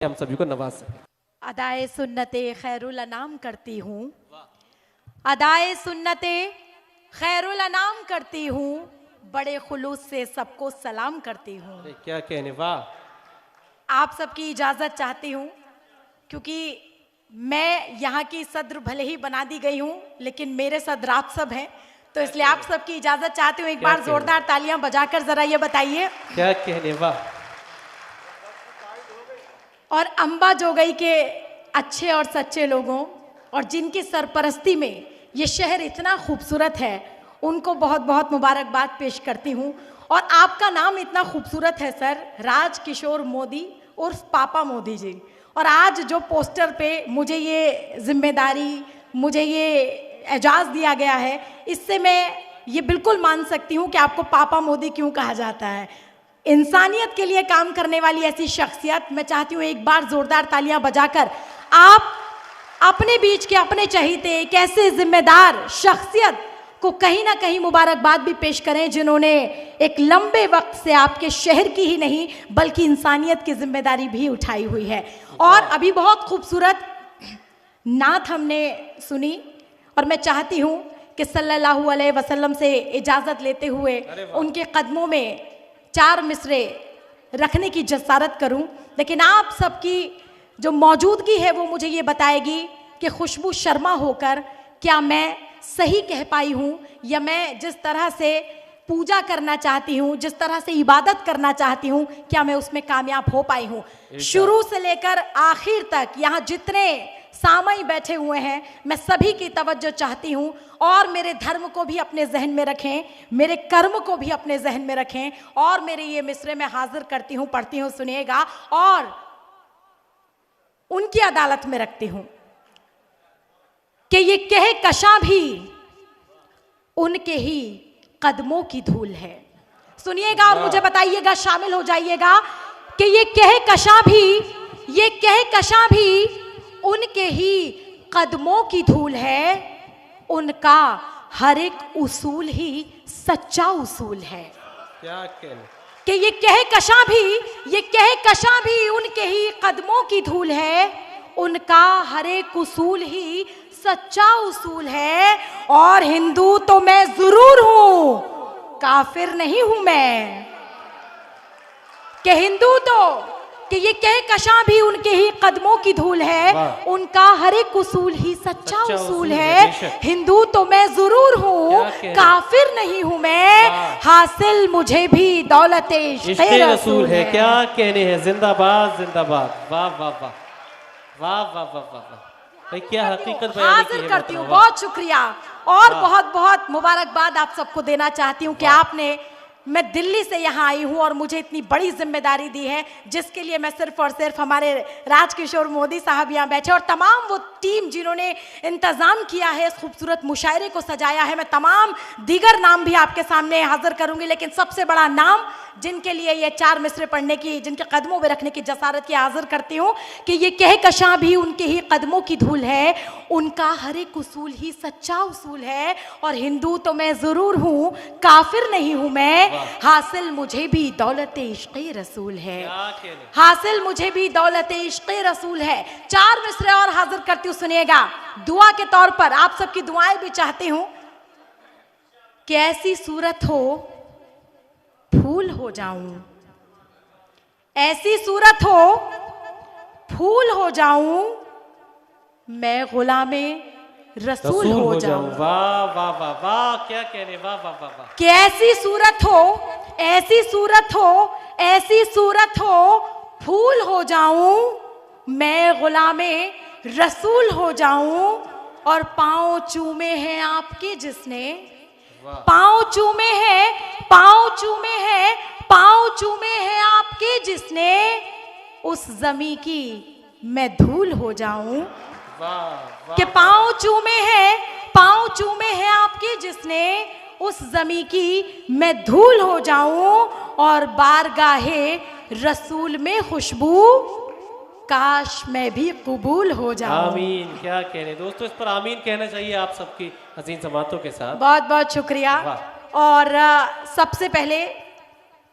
हम सभी को नवाज सकें। अदाए सुन्नते खैरुल अनाम करती हूँ, अदाए सुन्नते खैरुल अनाम करती हूँ, बड़े खुलूस से सबको सलाम करती हूँ। अरे क्या कहने, वाह। आप सबकी इजाज़त चाहती हूँ क्योंकि मैं यहाँ की सदर भले ही बना दी गई हूँ लेकिन मेरे सदर आप सब हैं, तो इसलिए आप सबकी इजाज़त चाहती हूँ। एक बार जोरदार तालियां बजाकर ज़रा ये बताइए। क्या कहने, वाह। और अम्बा जोगई के अच्छे और सच्चे लोगों और जिनकी सरपरस्ती में ये शहर इतना खूबसूरत है, उनको बहुत बहुत मुबारकबाद पेश करती हूँ। और आपका नाम इतना खूबसूरत है सर, राज किशोर मोदी उर्फ पापा मोदी जी। और आज जो पोस्टर पे मुझे ये जिम्मेदारी, मुझे ये एजाज़ दिया गया है, इससे मैं ये बिल्कुल मान सकती हूँ कि आपको पापा मोदी क्यों कहा जाता है। इंसानियत के लिए काम करने वाली ऐसी शख्सियत, मैं चाहती हूँ एक बार जोरदार तालियां बजाकर आप अपने बीच के अपने चहीते एक ऐसे जिम्मेदार शख्सियत को कहीं ना कहीं मुबारकबाद भी पेश करें जिन्होंने एक लंबे वक्त से आपके शहर की ही नहीं बल्कि इंसानियत की जिम्मेदारी भी उठाई हुई है। और अभी बहुत खूबसूरत नात हमने सुनी और मैं चाहती हूँ कि सल्लल्लाहु अलैहि वसल्लम से इजाज़त लेते हुए उनके कदमों में 4 मिसरे रखने की जसारत करूं, लेकिन आप सबकी जो मौजूदगी है वो मुझे ये बताएगी कि खुशबू शर्मा होकर क्या मैं सही कह पाई हूँ या मैं जिस तरह से पूजा करना चाहती हूँ, जिस तरह से इबादत करना चाहती हूँ, क्या मैं उसमें कामयाब हो पाई हूँ। शुरू से लेकर आखिर तक यहाँ जितने सामई बैठे हुए हैं, मैं सभी की तवज्जो चाहती हूँ और मेरे धर्म को भी अपने जहन में रखें, मेरे कर्म को भी अपने जहन में रखें और मेरे ये मिसरे में हाजिर करती हूँ, पढ़ती हूँ, सुनिएगा और उनकी अदालत में रखती हूँ कि ये कहे कशा भी उनके ही कदमों की धूल है। सुनिएगा और मुझे बताइएगा, शामिल हो जाइएगा कि ये कहे कशा भी, ये कहे कशा भी उनके ही कदमों की धूल है, उनका हर एक उसूल ही सच्चा उसूल है। क्या कहने कि ये कहे कशा भी, ये कहे कशा भी उनके ही कदमों की धूल है, उनका हर एक उसूल ही सच्चा उसूल है। और हिंदू तो मैं जरूर हूं, काफिर नहीं हूं मैं। कि हिंदू तो कि ये कहे कशा भी उनके ही कदमों की धूल है, उनका हर एक उसूल ही सच्चा उसूल है। हिंदू तो मैं जरूर हूँ, काफिर नहीं हूँ मैं, हासिल मुझे भी दौलत इश्क़े रसूल है। क्या कहने हैं, जिंदाबाद जिंदाबाद, वाह वाह वाह वाह वाह वाह वाह भाई, क्या हकीकत हाजिर करती हूँ। बहुत शुक्रिया और बहुत बहुत मुबारकबाद आप सबको देना चाहती हूँ कि आपने, मैं दिल्ली से यहाँ आई हूँ और मुझे इतनी बड़ी जिम्मेदारी दी है जिसके लिए मैं सिर्फ और सिर्फ हमारे राजकिशोर मोदी साहब यहाँ बैठे और तमाम वो टीम जिन्होंने इंतज़ाम किया है, इस खूबसूरत मुशायरे को सजाया है। मैं तमाम दीगर नाम भी आपके सामने हाजिर करूँगी, लेकिन सबसे बड़ा नाम जिनके लिए ये 4 मिसरे पढ़ने की, जिनके कदमों में रखने की जसारत की हाजिर करती हूँ कि ये कहे कशा भी उनके ही कदमों की धूल है, उनका हर एक उसूल ही सच्चा उसूल है। और हिंदू तो मैं ज़रूर हूँ, काफिर नहीं हूँ मैं, हासिल मुझे भी दौलत इश्क़े रसूल है, हासिल मुझे भी दौलत इश्क़े रसूल है। 4 मिसरे और हाजिर करती हूँ, सुनिएगा। दुआ के तौर पर आप सबकी दुआएं भी चाहती हूँ कि ऐसी सूरत हो फूल हो जाऊं, ऐसी सूरत हो फूल हो जाऊं, मैं गुलामे रसूल हो जाऊं। वाह वाह वाह वाह, क्या कहने, वाह वाह वाह वाह। कि ऐसी सूरत हो, ऐसी सूरत हो, ऐसी सूरत हो फूल हो जाऊं, मैं गुलामे रसूल हो जाऊं। और पांव चूमे हैं आपके जिसने, पांव चूमे हैं, पांव चूमे हैं, पांव चूमे हैं आपके जिसने, उस जमी की मैं धूल हो जाऊं। कि पांव चूमे हैं, पांव चूमे हैं आपके जिसने, उस जमी की मैं धूल हो जाऊं। और बारगाहे रसूल में खुशबू काश मैं भी कबूल हो जाऊं। आमीन। क्या कहने दोस्तों, इस पर आमीन कहना चाहिए आप सबकी हसीन समातों के साथ। बहुत बहुत शुक्रिया। और सबसे पहले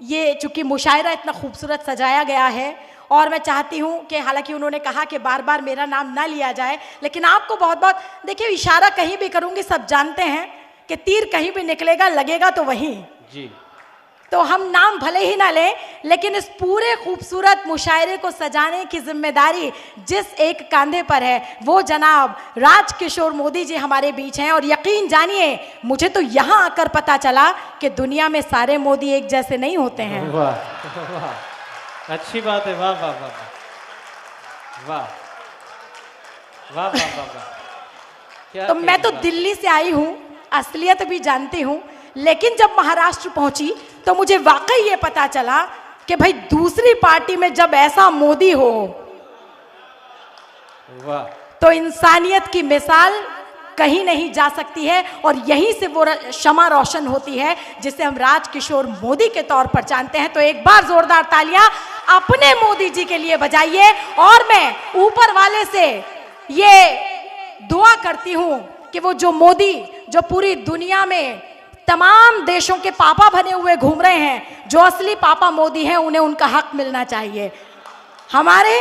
ये चूंकि मुशायरा इतना खूबसूरत सजाया गया है और मैं चाहती हूँ कि हालांकि उन्होंने कहा कि बार बार मेरा नाम ना लिया जाए, लेकिन आपको बहुत बहुत, देखिए इशारा कहीं भी करूँगी सब जानते हैं कि तीर कहीं भी निकलेगा लगेगा तो वहीं जी। तो हम नाम भले ही ना लें, लेकिन इस पूरे खूबसूरत मुशायरे को सजाने की जिम्मेदारी जिस एक कंधे पर है वो जनाब राजकिशोर मोदी जी हमारे बीच हैं। और यकीन जानिए मुझे तो यहाँ आकर पता चला कि दुनिया में सारे मोदी एक जैसे नहीं होते हैं। वाह वाह, अच्छी बात है। वाह वाह वाह वाह वाह वाह वाह वाह। तो मैं तो दिल्ली से आई हूँ, असलियत भी जानती हूँ, लेकिन जब महाराष्ट्र पहुंची तो मुझे वाकई ये पता चला कि भाई दूसरी पार्टी में जब ऐसा मोदी हो वाह, तो इंसानियत की मिसाल कहीं नहीं जा सकती है। और यहीं से वो शमा रोशन होती है जिसे हम राजकिशोर मोदी के तौर पर जानते हैं। तो एक बार जोरदार तालियां अपने मोदी जी के लिए बजाइए। और मैं ऊपर वाले से ये दुआ करती हूं कि वो जो मोदी जो पूरी दुनिया में तमाम देशों के पापा बने हुए घूम रहे हैं, जो असली पापा मोदी हैं, उन्हें उनका हक मिलना चाहिए। हमारे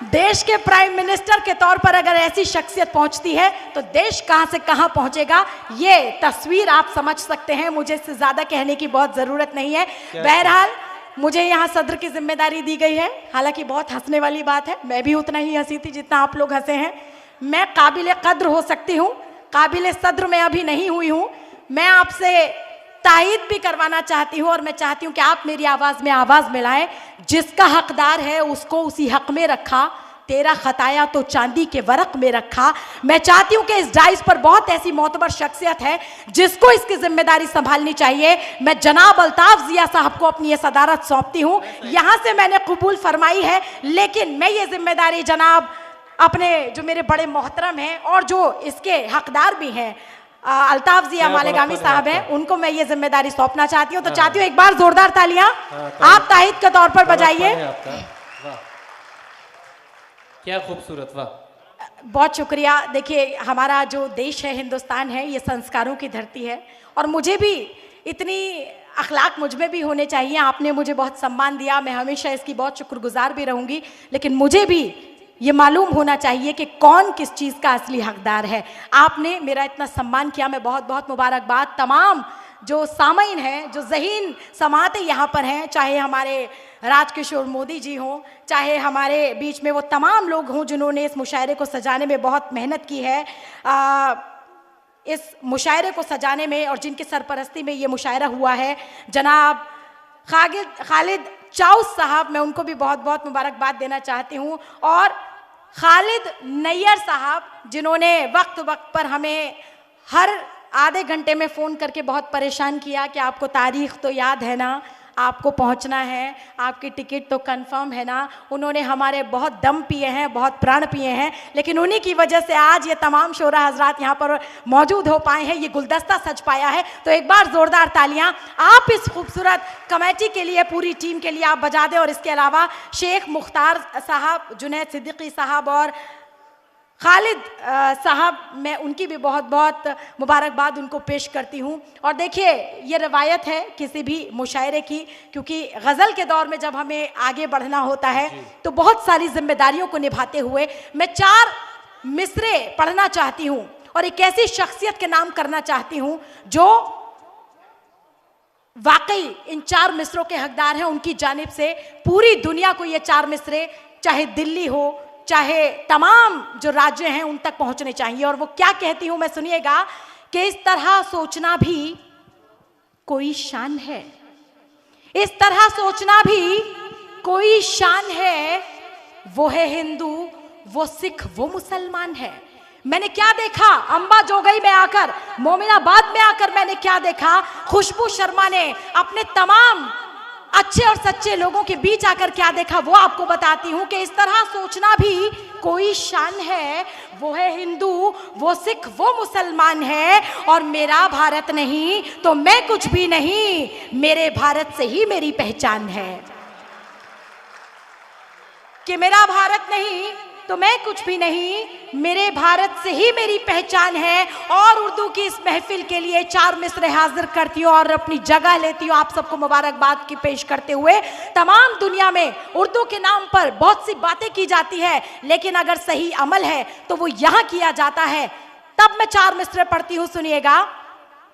देश के प्राइम मिनिस्टर के तौर पर अगर ऐसी शख्सियत पहुंचती है तो देश कहां से कहां पहुंचेगा, ये तस्वीर आप समझ सकते हैं। मुझे इससे ज्यादा कहने की बहुत जरूरत नहीं है। बहरहाल मुझे यहाँ सदर की जिम्मेदारी दी गई है। हालांकि बहुत हंसने वाली बात है, मैं भी उतना ही हंसी थी जितना आप लोग हंसे हैं। मैं काबिल कद्र हो सकती हूँ, काबिल सद्र मैं अभी नहीं हुई हूँ। मैं आपसे तायद भी करवाना चाहती हूँ और मैं चाहती हूँ कि आप मेरी आवाज़ में आवाज़ मिलाएं। जिसका हकदार है उसको उसी हक में रखा, तेरा खताया तो चांदी के वरक में रखा। मैं चाहती हूँ कि इस डाइस पर बहुत ऐसी मोतबर शख्सियत है जिसको इसकी जिम्मेदारी संभालनी चाहिए। मैं जनाब अल्ताफ जिया साहब को अपनी ये सदारत सौंपती हूँ। यहाँ से मैंने कबूल फरमाई है, लेकिन मैं ये जिम्मेदारी जनाब अपने जो मेरे बड़े मोहतरम हैं और जो इसके हकदार भी हैं अल्ताफ जिया मालेगामी साहब हैं, उनको मैं ये जिम्मेदारी सौंपना चाहती हूँ। तो चाहती हूँ एक बार जोरदार तालियां आप ताहिद के तौर पर बजाइए। क्या खूबसूरत, वाह, बहुत शुक्रिया। देखिए हमारा जो देश है, हिंदुस्तान है, ये संस्कारों की धरती है और मुझे भी इतनी अखलाक मुझ में भी होने चाहिए। आपने मुझे बहुत सम्मान दिया, मैं हमेशा इसकी बहुत शुक्रगुजार भी रहूँगी, लेकिन मुझे भी ये मालूम होना चाहिए कि कौन किस चीज़ का असली हकदार है। आपने मेरा इतना सम्मान किया, मैं बहुत बहुत मुबारकबाद। तमाम जो सामीन हैं, जो ज़हीन समातें यहाँ पर हैं, चाहे हमारे राजकिशोर मोदी जी हों, चाहे हमारे बीच में वो तमाम लोग हों जिन्होंने इस मुशायरे को सजाने में बहुत मेहनत की है, इस मुशायरे को सजाने में और जिनकी सरपरस्ती में ये मुशायरा हुआ है, जनाब खालिद चाउस साहब, मैं उनको भी बहुत बहुत मुबारकबाद देना चाहती हूँ। और खालिद नैयर साहब जिन्होंने वक्त वक्त पर हमें हर आधे घंटे में फ़ोन करके बहुत परेशान किया कि आपको तारीख़ तो याद है ना, आपको पहुंचना है, आपकी टिकट तो कंफर्म है ना। उन्होंने हमारे बहुत दम पिए हैं, बहुत प्राण पिए हैं, लेकिन उन्हीं की वजह से आज ये तमाम शोरा हजरात यहाँ पर मौजूद हो पाए हैं, ये गुलदस्ता सज पाया है। तो एक बार ज़ोरदार तालियां आप इस खूबसूरत कमेटी के लिए, पूरी टीम के लिए आप बजा दें। और इसके अलावा शेख मुख्तार साहब, जुनैद सिद्दीकी साहब और खालिद साहब, मैं उनकी भी बहुत बहुत मुबारकबाद उनको पेश करती हूँ। और देखिए ये रवायत है किसी भी मुशायरे की, क्योंकि गज़ल के दौर में जब हमें आगे बढ़ना होता है तो बहुत सारी जिम्मेदारियों को निभाते हुए मैं 4 मिसरे पढ़ना चाहती हूँ और एक ऐसी शख्सियत के नाम करना चाहती हूँ जो वाकई इन 4 मिसरों के हकदार हैं। उनकी जानिब से पूरी दुनिया को ये 4 मिसरे, चाहे दिल्ली हो, चाहे तमाम जो राज्य हैं, उन तक पहुंचने चाहिए। और वो क्या कहती हूं मैं, सुनिएगा कि इस तरह सोचना भी कोई शान है, इस तरह सोचना भी कोई शान है। वो है हिंदू, वो सिख, वो मुसलमान है। मैंने क्या देखा अंबा जोगई में आकर, मोमिनाबाद में आकर मैंने क्या देखा, खुशबू शर्मा ने अपने तमाम अच्छे और सच्चे लोगों के बीच आकर क्या देखा, वो आपको बताती हूँ कि इस तरह सोचना भी कोई शान है। वो है हिंदू, वो सिख, वो मुसलमान है। और मेरा भारत नहीं तो मैं कुछ भी नहीं, मेरे भारत से ही मेरी पहचान है। कि मेरा भारत नहीं तो मैं कुछ भी नहीं, मेरे भारत से ही मेरी पहचान है। और उर्दू की इस महफिल के लिए 4 मिसरे हाजिर करती हूँ और अपनी जगह लेती हूँ आप सबको मुबारकबाद की पेश करते हुए। तमाम दुनिया में उर्दू के नाम पर बहुत सी बातें की जाती है, लेकिन अगर सही अमल है तो वो यहाँ किया जाता है। तब मैं 4 मिसरे पढ़ती हूँ, सुनिएगा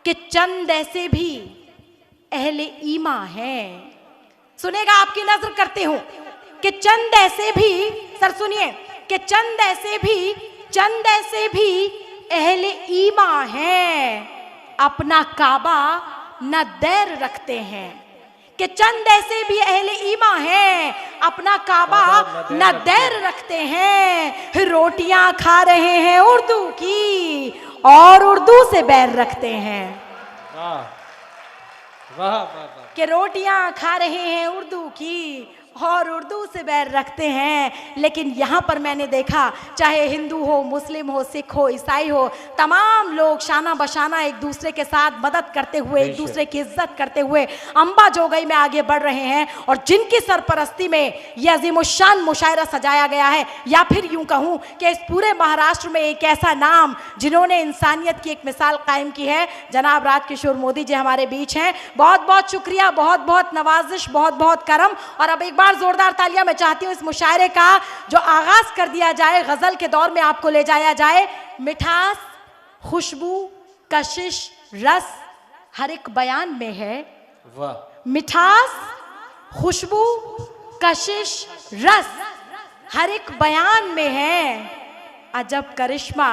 कि चंद ऐसे भी अहले ईमा हैं। सुनेगा, आपकी नजर करते हूं कि चंद ऐसे भी, सर सुनिए, कि चंद ऐसे भी अहले ईमा हैं, अपना काबा न दैर रखते हैं। कि चंद ऐसे भी अहले ईमा हैं, अपना काबा न दैर रखते हैं। रोटियां खा रहे हैं उर्दू की और उर्दू से बैर रखते हैं। वाह वाह वाह वाह। कि रोटियां खा रहे हैं उर्दू की और उर्दू से बैर रखते हैं। लेकिन यहाँ पर मैंने देखा, चाहे हिंदू हो, मुस्लिम हो, सिख हो, ईसाई हो, तमाम लोग शाना बशाना एक दूसरे के साथ मदद करते हुए, एक दूसरे की इज्जत करते हुए अम्बा जोगई में आगे बढ़ रहे हैं। और जिनकी सरपरस्ती में यह अजीमुशान मुशायरा सजाया गया है, या फिर यूं कहूँ कि इस पूरे महाराष्ट्र में एक ऐसा नाम जिन्होंने इंसानियत की एक मिसाल कायम की है, जनाब राजकिशोर मोदी जी हमारे बीच हैं। बहुत बहुत शुक्रिया, बहुत बहुत नवाजिश, बहुत बहुत करम। और अब एक बार जोरदार तालियां मैं चाहती हूं इस मुशायरे का जो आगाज कर दिया जाए, गजल के दौर में आपको ले जाया जाए। मिठास, खुशबू, कशिश, रस हर एक बयान में है। वाह। मिठास, खुशबू, कशिश, रस हर एक बयान में है। अजब करिश्मा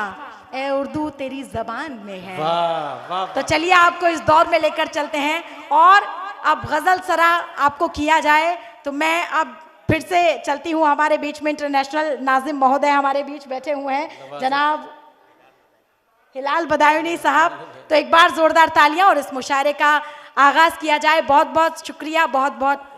ए उर्दू तेरी जबान में है। वाह वाह। तो चलिए आपको इस दौर में लेकर चलते हैं और अब गजल सरा आपको किया जाए। तो मैं अब फिर से चलती हूँ, हमारे बीच में इंटरनेशनल नाजिम महोदय हमारे बीच बैठे हुए हैं, जनाब हिलाल बदायूनी साहब। तो एक बार जोरदार तालियां और इस मुशायरे का आगाज किया जाए। बहुत बहुत शुक्रिया, बहुत बहुत